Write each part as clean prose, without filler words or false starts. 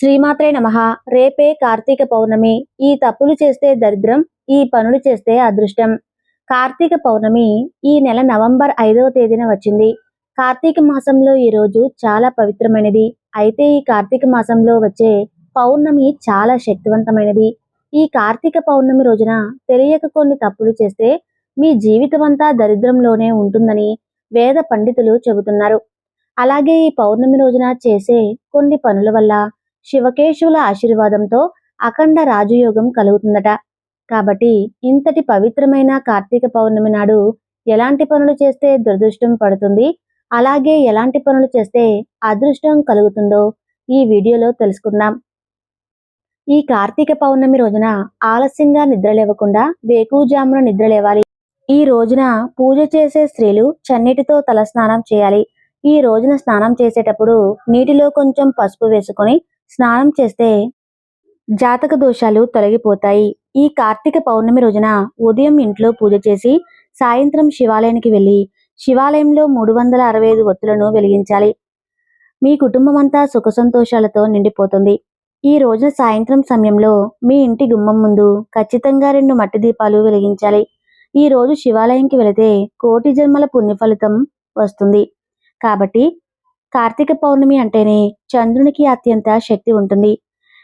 శ్రీమాత్రే నమః. రేపే కార్తీక పౌర్ణమి. ఈ తప్పులు చేస్తే దరిద్రం, ఈ పనులు చేస్తే అదృష్టం. కార్తీక పౌర్ణమి ఈ నెల నవంబర్ 5వ తేదీన వచ్చింది. కార్తీక మాసంలో ఈ రోజు చాలా పవిత్రమైనది. అయితే ఈ కార్తీక మాసంలో వచ్చే పౌర్ణమి చాలా శక్తివంతమైనది. ఈ కార్తీక పౌర్ణమి రోజున తెలియక కొన్ని తప్పులు చేస్తే మీ జీవితమంతా దరిద్రంలోనే ఉంటుందని వేద పండితులు చెబుతున్నారు. అలాగే ఈ పౌర్ణమి రోజున చేసే కొన్ని పనుల వల్ల శివకేశవుల ఆశీర్వాదంతో అఖండ రాజయోగం కలుగుతుందట. కాబట్టి ఇంతటి పవిత్రమైన కార్తీక పౌర్ణమి నాడు ఎలాంటి పనులు చేస్తే దురదృష్టం పడుతుంది, అలాగే ఎలాంటి పనులు చేస్తే అదృష్టం కలుగుతుందో ఈ వీడియోలో తెలుసుకుందాం. ఈ కార్తీక పౌర్ణమి రోజున ఆలస్యంగా నిద్రలేవకుండా వేకువజామున నిద్రలేవాలి. ఈ రోజున పూజ చేసే స్త్రీలు చన్నీటితో తలస్నానం చేయాలి. ఈ రోజున స్నానం చేసేటప్పుడు నీటిలో కొంచెం పసుపు వేసుకొని స్నానం చేస్తే జాతక దోషాలు తొలగిపోతాయి. ఈ కార్తీక పౌర్ణమి రోజున ఉదయం ఇంట్లో పూజ చేసి సాయంత్రం శివాలయానికి వెళ్లి శివాలయంలో 365 ఒత్తులను వెలిగించాలి. మీ కుటుంబం అంతా సుఖ సంతోషాలతో నిండిపోతుంది. ఈ రోజున సాయంత్రం సమయంలో మీ ఇంటి గుమ్మం ముందు ఖచ్చితంగా 2 మట్టి దీపాలు వెలిగించాలి. ఈ రోజు శివాలయంకి వెళితే కోటి జన్మల పుణ్య ఫలితం వస్తుంది. కాబట్టి కార్తీక పౌర్ణమి అంటేనే చంద్రునికి అత్యంత శక్తి ఉంటుంది.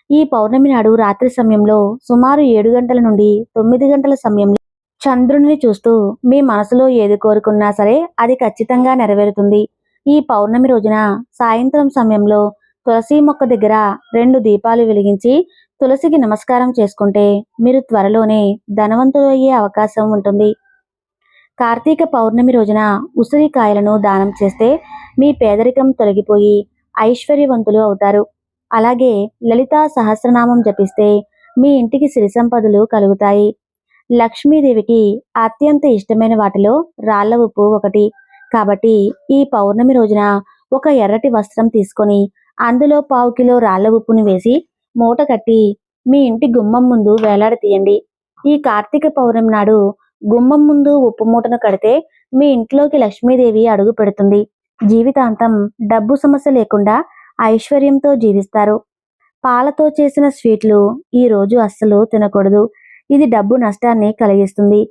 ఈ పౌర్ణమి నాడు రాత్రి సమయంలో సుమారు 7 గంటల నుండి 9 గంటల సమయంలో చంద్రుడిని చూస్తూ మీ మనసులో ఏది కోరుకున్నా సరే అది ఖచ్చితంగా నెరవేరుతుంది. ఈ పౌర్ణమి రోజున సాయంత్రం సమయంలో తులసి మొక్క దగ్గర 2 దీపాలు వెలిగించి తులసికి నమస్కారం చేసుకుంటే మీరు త్వరలోనే ధనవంతులు అయ్యే అవకాశం ఉంటుంది. కార్తీక పౌర్ణమి రోజున ఉసిరికాయలను దానం చేస్తే మీ పేదరికం తొలగిపోయి ఐశ్వర్యవంతులు అవుతారు. అలాగే లలితా సహస్రనామం జపిస్తే మీ ఇంటికి సిరి సంపదలు కలుగుతాయి. లక్ష్మీదేవికి అత్యంత ఇష్టమైన వాటిలో రాళ్ల ఉప్పు ఒకటి. కాబట్టి ఈ పౌర్ణమి రోజున ఒక ఎర్రటి వస్త్రం తీసుకొని అందులో 1/4 కిలో రాళ్ల ఉప్పుని వేసి మూట కట్టి మీ ఇంటి గుమ్మం ముందు వేలాడతీయండి. ఈ కార్తీక పౌర్ణమి నాడు గుమ్మం ముందు ఉప్పు మూటను కడితే మీ ఇంట్లోకి లక్ష్మీదేవి అడుగు పెడుతుంది. జీవితాంతం డబ్బు సమస్య లేకుండా ఐశ్వర్యంతో జీవిస్తారు. పాలతో చేసిన స్వీట్లు ఈ రోజు అస్సలు తినకూడదు. ఇది డబ్బు నష్టాన్ని కలిగిస్తుంది.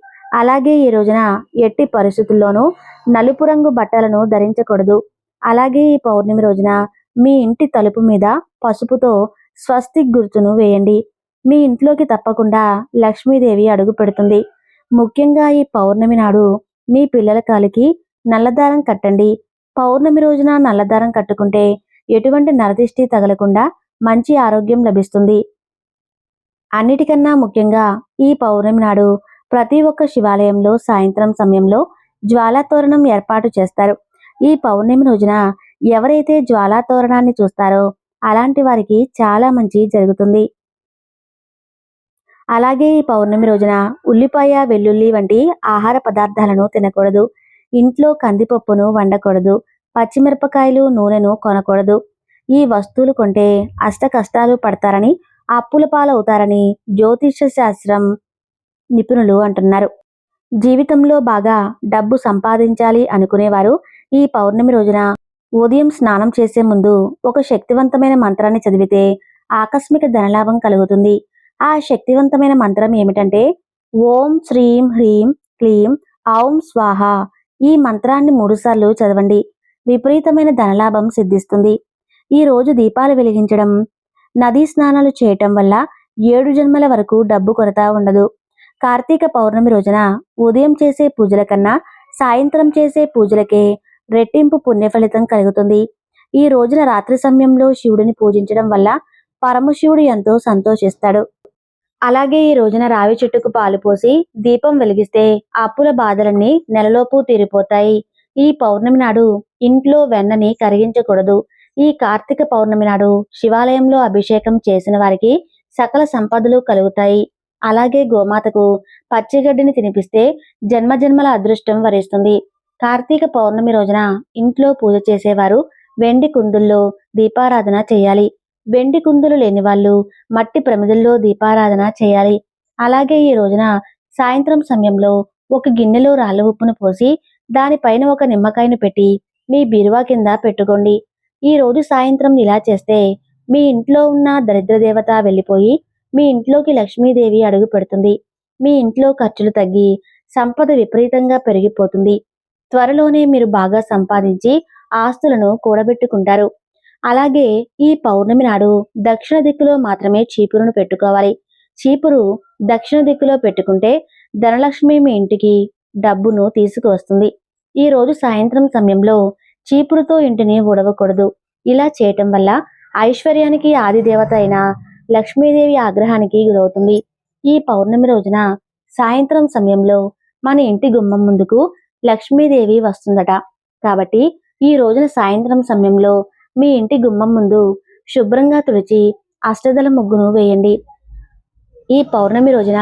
అలాగే ఈ రోజున ఎట్టి పరిస్థితుల్లోనూ నలుపు రంగు బట్టలను ధరించకూడదు. అలాగే ఈ పౌర్ణమి రోజున మీ ఇంటి తలుపు మీద పసుపుతో స్వస్తిక్ గుర్తును వేయండి. మీ ఇంట్లోకి తప్పకుండా లక్ష్మీదేవి అడుగు పెడుతుంది. ముఖ్యంగా ఈ పౌర్ణమి నాడు మీ పిల్లల కాలికి నల్లదారం కట్టండి. పౌర్ణమి రోజున నల్లదారం కట్టుకుంటే ఎటువంటి నరదిష్టి తగలకుండా మంచి ఆరోగ్యం లభిస్తుంది. అన్నిటికన్నా ముఖ్యంగా ఈ పౌర్ణమి నాడు ప్రతి ఒక్క శివాలయంలో సాయంత్రం సమయంలో జ్వాలా తోరణం ఏర్పాటు చేస్తారు. ఈ పౌర్ణమి రోజున ఎవరైతే జ్వాలా తోరణాన్ని చూస్తారో అలాంటి వారికి చాలా మంచి జరుగుతుంది. అలాగే ఈ పౌర్ణమి రోజున ఉల్లిపాయ, వెల్లుల్లి వంటి ఆహార పదార్థాలను తినకూడదు. ఇంట్లో కందిపప్పును వండకూడదు. పచ్చిమిరపకాయలు, నూనెను కొనకూడదు. ఈ వస్తువులు కొంటే అష్ట కష్టాలు పడతారని, అప్పుల పాలవుతారని జ్యోతిష శాస్త్రం నిపుణులు అంటున్నారు. జీవితంలో బాగా డబ్బు సంపాదించాలి అనుకునేవారు ఈ పౌర్ణమి రోజున ఉదయం స్నానం చేసే ముందు ఒక శక్తివంతమైన మంత్రాన్ని చదివితే ఆకస్మిక ధనలాభం కలుగుతుంది. ఆ శక్తివంతమైన మంత్రం ఏమిటంటే ఓం శ్రీం హ్రీం క్లీం ఔం స్వాహ. ఈ మంత్రాన్ని 3 సార్లు చదవండి. విపరీతమైన ధనలాభం సిద్ధిస్తుంది. ఈ రోజు దీపాలు వెలిగించడం, నదీ స్నానాలు చేయటం వల్ల 7 జన్మల వరకు డబ్బు కొరత ఉండదు. కార్తీక పౌర్ణమి రోజున ఉదయం చేసే పూజల కన్నా సాయంత్రం చేసే పూజలకే రెట్టింపు పుణ్య ఫలితం కలుగుతుంది. ఈ రోజున రాత్రి సమయంలో శివుడిని పూజించడం వల్ల పరమశివుడు ఎంతో సంతోషిస్తాడు. అలాగే ఈ రోజున రావి చెట్టుకు పాలు పోసి దీపం వెలిగిస్తే అప్పుల బాధలన్నీ నెలలోపు తీరిపోతాయి. ఈ పౌర్ణమి నాడు ఇంట్లో వెన్నని కరిగించకూడదు. ఈ కార్తీక పౌర్ణమి నాడు శివాలయంలో అభిషేకం చేసిన వారికి సకల సంపదలు కలుగుతాయి. అలాగే గోమాతకు పచ్చిగడ్డిని తినిపిస్తే జన్మజన్మల అదృష్టం వరిస్తుంది. కార్తీక పౌర్ణమి రోజున ఇంట్లో పూజ చేసేవారు వెండి కుందుల్లో దీపారాధన చేయాలి. వెండి కుందులు లేని వాళ్ళు మట్టి ప్రమిదల్లో దీపారాధన చేయాలి. అలాగే ఈ రోజున సాయంత్రం సమయంలో ఒక గిన్నెలో రాళ్ళ ఉప్పును పోసి దానిపైన ఒక నిమ్మకాయను పెట్టి మీ బీరువా కింద పెట్టుకోండి. ఈ రోజు సాయంత్రం ఇలా చేస్తే మీ ఇంట్లో ఉన్న దరిద్ర దేవత వెళ్ళిపోయి మీ ఇంట్లోకి లక్ష్మీదేవి అడుగు పెడుతుంది. మీ ఇంట్లో ఖర్చులు తగ్గి సంపద విపరీతంగా పెరిగిపోతుంది. త్వరలోనే మీరు బాగా సంపాదించి ఆస్తులను కూడబెట్టుకుంటారు. అలాగే ఈ పౌర్ణమి నాడు దక్షిణ దిక్కులో మాత్రమే చీపురును పెట్టుకోవాలి. చీపురు దక్షిణ దిక్కులో పెట్టుకుంటే ధనలక్ష్మి మీ ఇంటికి డబ్బును తీసుకువస్తుంది. ఈ రోజు సాయంత్రం సమయంలో చీపురుతో ఇంటిని ఊడవకూడదు. ఇలా చేయటం వల్ల ఐశ్వర్యానికి ఆది దేవత అయిన లక్ష్మీదేవి ఆగ్రహానికి గురవుతుంది. ఈ పౌర్ణమి రోజున సాయంత్రం సమయంలో మన ఇంటి గుమ్మం ముందుకు లక్ష్మీదేవి వస్తుందట. కాబట్టి ఈ రోజున సాయంత్రం సమయంలో మీ ఇంటి గుమ్మం ముందు శుభ్రంగా తుడిచి అష్టదళ ముగ్గును వేయండి. ఈ పౌర్ణమి రోజున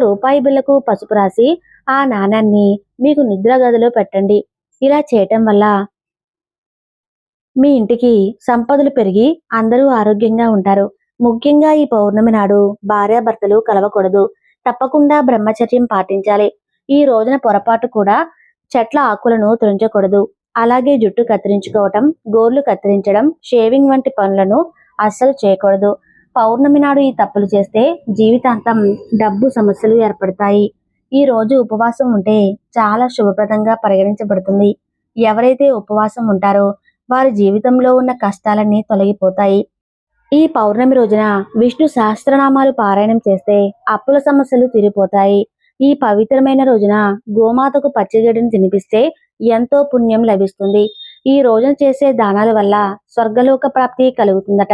రూపాయి బిళ్లకు పసుపు రాసి ఆ నాణాన్ని మీకు నిద్ర గదిలో పెట్టండి. ఇలా చేయటం వల్ల మీ ఇంటికి సంపదలు పెరిగి అందరూ ఆరోగ్యంగా ఉంటారు. ముఖ్యంగా ఈ పౌర్ణమి నాడు భార్యాభర్తలు కలవకూడదు. తప్పకుండా బ్రహ్మచర్యం పాటించాలి. ఈ రోజున పొరపాటు కూడా చెట్ల ఆకులను తుంచకూడదు. అలాగే జుట్టు కత్తిరించుకోవటం, గోర్లు కత్తిరించడం, షేవింగ్ వంటి పనులను అస్సలు చేయకూడదు. పౌర్ణమి నాడు ఈ తప్పులు చేస్తే జీవితాంతం డబ్బు సమస్యలు ఏర్పడతాయి. ఈ రోజు ఉపవాసం ఉంటే చాలా శుభప్రదంగా పరిగణించబడుతుంది. ఎవరైతే ఉపవాసం ఉంటారో వారి జీవితంలో ఉన్న కష్టాలన్నీ తొలగిపోతాయి. ఈ పౌర్ణమి రోజున విష్ణు సహస్రనామాలు పారాయణం చేస్తే అప్పుల సమస్యలు తీరిపోతాయి. ఈ పవిత్రమైన రోజున గోమాతకు పచ్చిగడ్డిని తినిపిస్తే ఎంతో పుణ్యం లభిస్తుంది. ఈ రోజున చేసే దానాల వల్ల స్వర్గలోక ప్రాప్తి కలుగుతుందట.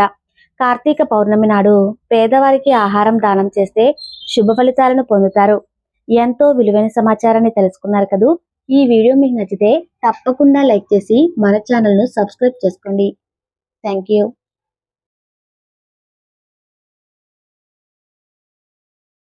కార్తీక పౌర్ణమి నాడు పేదవారికి ఆహారం దానం చేస్తే శుభ ఫలితాలను పొందుతారు. ఎంతో విలువైన సమాచారాన్ని తెలుసుకున్నారు కదూ. ఈ వీడియో మీకు నచ్చితే తప్పకుండా లైక్ చేసి మన ఛానల్ను సబ్స్క్రైబ్ చేసుకోండి. Thank you.